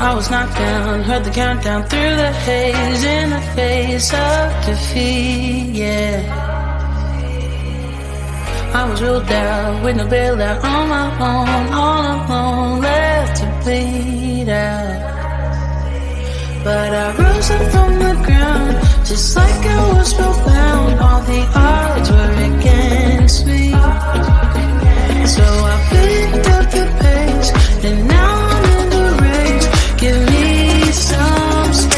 I was knocked down, heard the countdown through the haze, in the face of defeat, yeah. I was ruled out, with no bailout, on my own, all alone, left to bleed out. But I rose up from the ground, just like I was spellbound. All the odds were against me, so I picked up the pace, and now I'm in the race. Give me some space.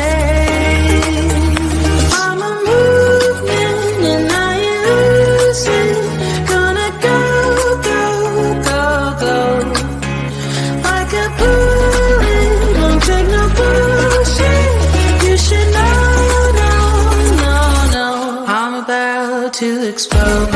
I'm a movement and I ain't losing. Gonna go, go, go, go. Like a bullet, won't take no bullshit. You should know, no, no, no. I'm about to explode.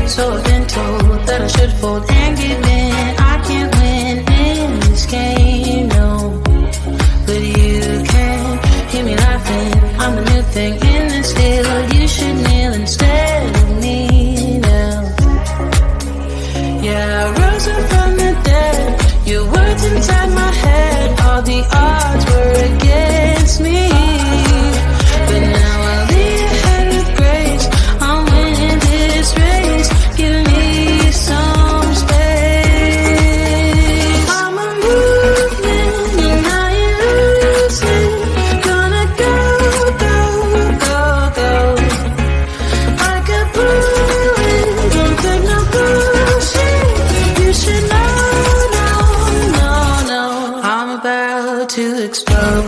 So I've been told that I should fold and give in. I can't win in this game, no. But you can hear me laughing. I'm the new thing in this deal. You should kneel instead of me now. Yeah, I rose up from the dead. Your words inside my head. All the odds were against me, but now I lead ahead with grace. I'm winning this race. Give me some space. I'm a movement and I ain't losing. Gonna go, go, go, go. Like a bullet, don't take no bullshit. You should know, no, no, no. I'm about to explode.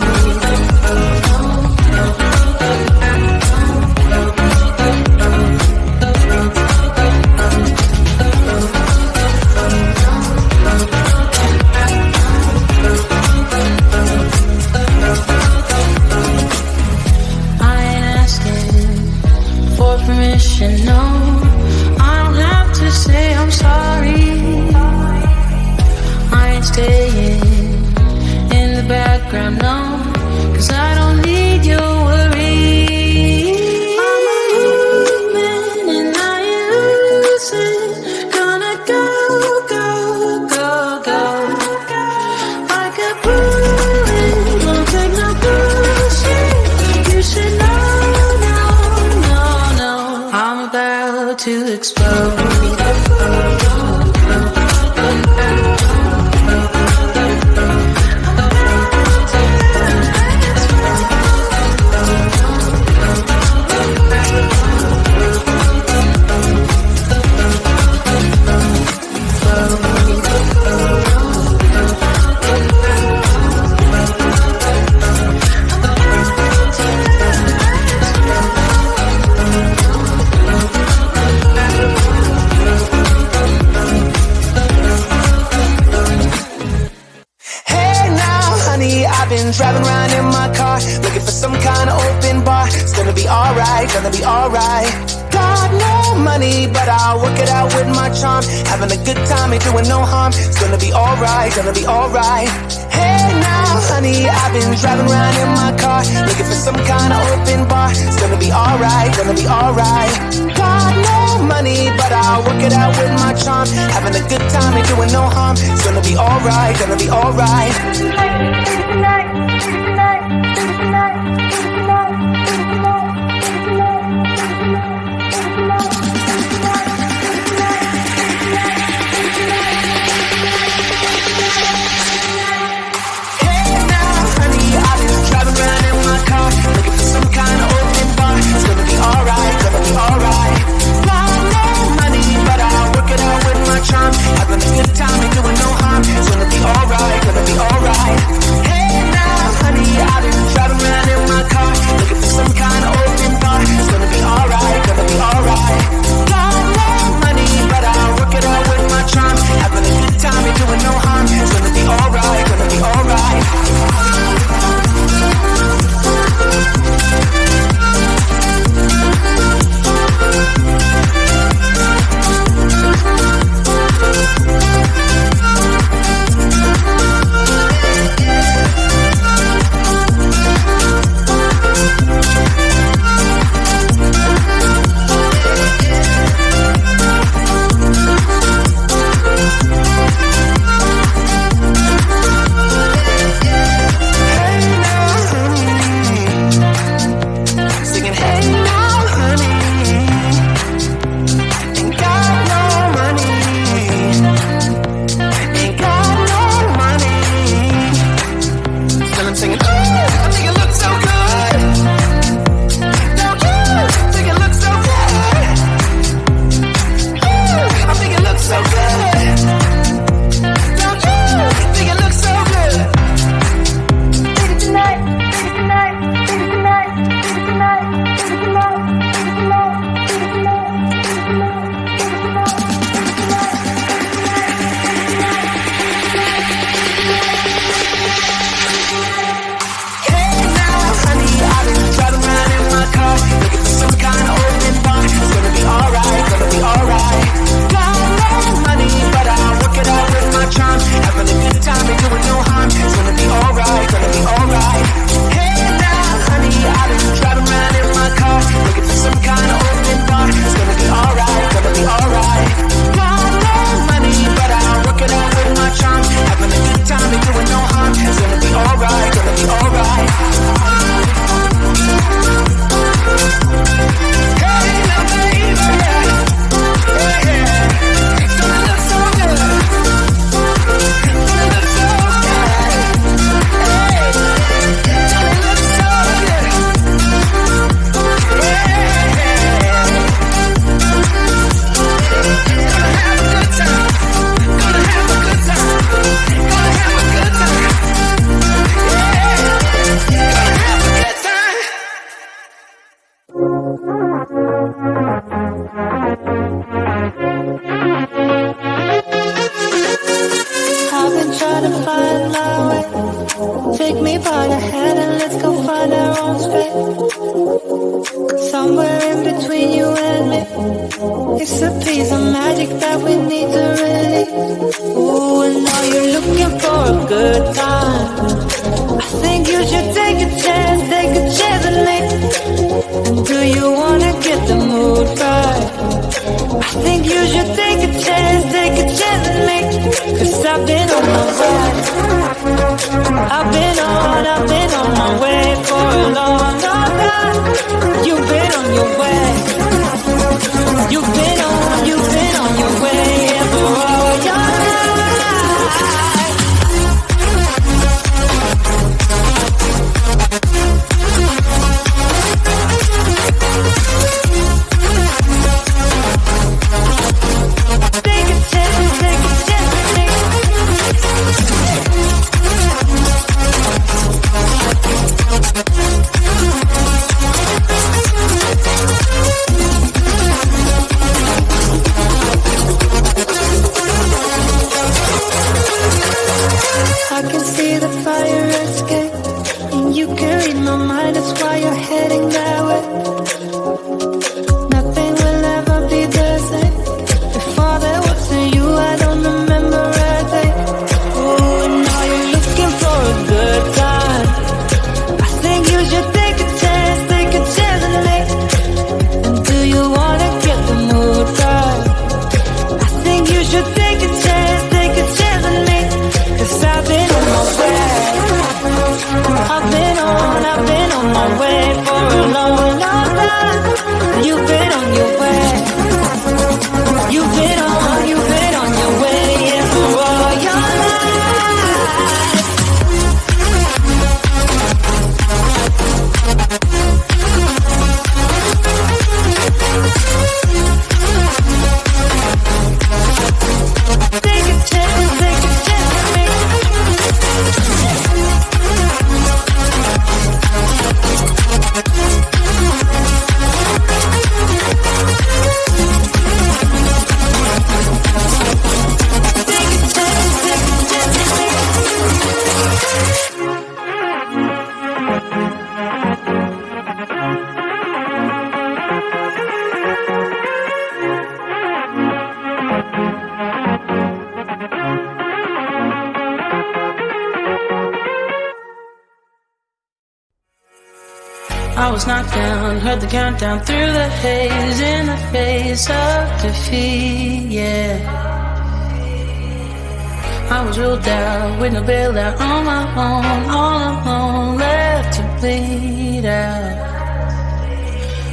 No, I don't have to say I'm sorry. I ain't staying in the background, no, 'cause I don't need your worry. I'm a movement and I ain't losing. Gonna go, go, go, go. Like a bullet, won't take no bullshit. You should know. I'm about to explode. Driving around in my car, looking for some kind of open bar. It's gonna be alright, gonna be alright. Got no money, but I'll work it out with my charm. Having a good time, ain't doing no harm. It's gonna be alright, gonna be alright. Hey now, honey, I've been driving around in my car, looking for some kind of open bar. It's gonna be alright, gonna be alright. Got no money, but I'll work it out with my charm. Having a good time, ain't doing no harm. It's gonna be alright, gonna be alright. Looking for some kind of open bar. It's gonna be alright, gonna be alright. Got no money, but I'll work it out with my charm. Having a good time, ain't doing no harm. It's gonna be alright, gonna be alright. Hey now, honey, away. Somewhere in between you and me, it's a piece of magic that we need to release. Ooh, and now you're looking for a good time. I think you should take a chance and leave. And do you wanna get the mood right? I think you should take a chance and leave. 'Cause I've been on my way. I've been on my way for a long, long time. You've been on your way. You've been on your way for all your life. Take a chance, take a chance, take I can see the fire escape, and you can read my mind, that's why you're heading that way. Nothing will ever be the same. Before there was you, I don't remember a day. Oh, and now you're looking for a good time. I think you should take a chance and leave. And do you wanna get the mood right? I think you should take a chance and leave. 'Cause I've been on my way. I've been on my way for a long, long time. You've been on your way. You've been on your way, yeah, for all your life. Take a chance, take a chance, take I was knocked down, heard the countdown through the haze, in the face of defeat, yeah. I was ruled out with no bailout, on my own, all alone, left to bleed out.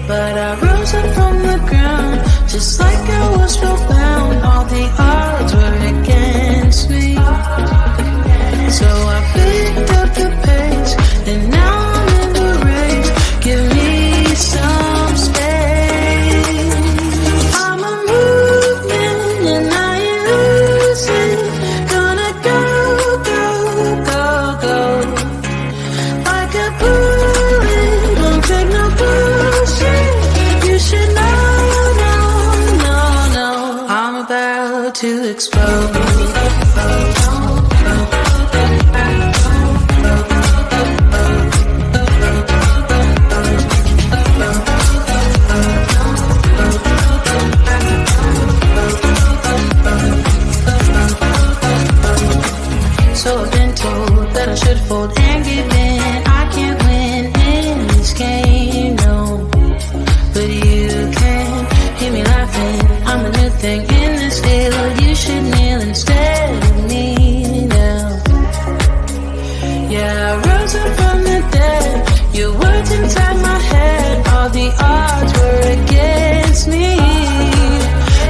But I rose up from the ground, just like I was spellbound. All the odds were against me, so I picked up the pace, and now I'm in the race. Give me some space. I'm a movement and I ain't losing. Gonna go, go, go, go. Like a bullet, don't take no bullshit. You should know, no, no, no. I'm about to explode. So I've been told that I should fold and give in. I can't win in this game, no. But you can hear me laughing. I'm the new thing in this field. You should kneel instead of me now. Yeah, I rose up from the dead. Your words inside my head. All the odds were against me,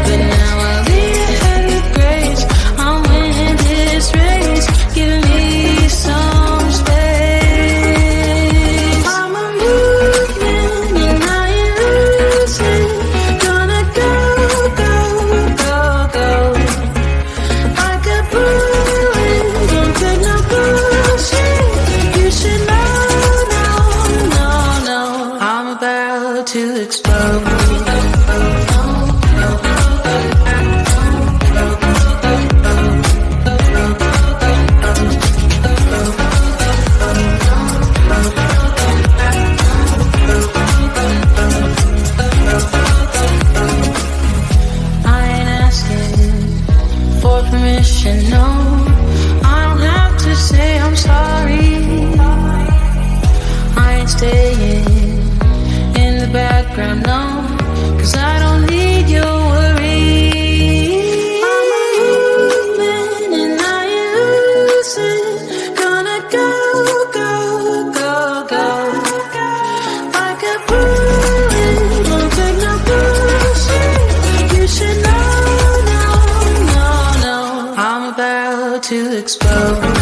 but now I'll be ahead with grace. I'm winning this race. Give me some space. I'm a movement and I ain't losing. Gonna go, go, go, go. Like a bullet, don't take no bullshit. You should know, no, no, no. I'm about to explode. to explode.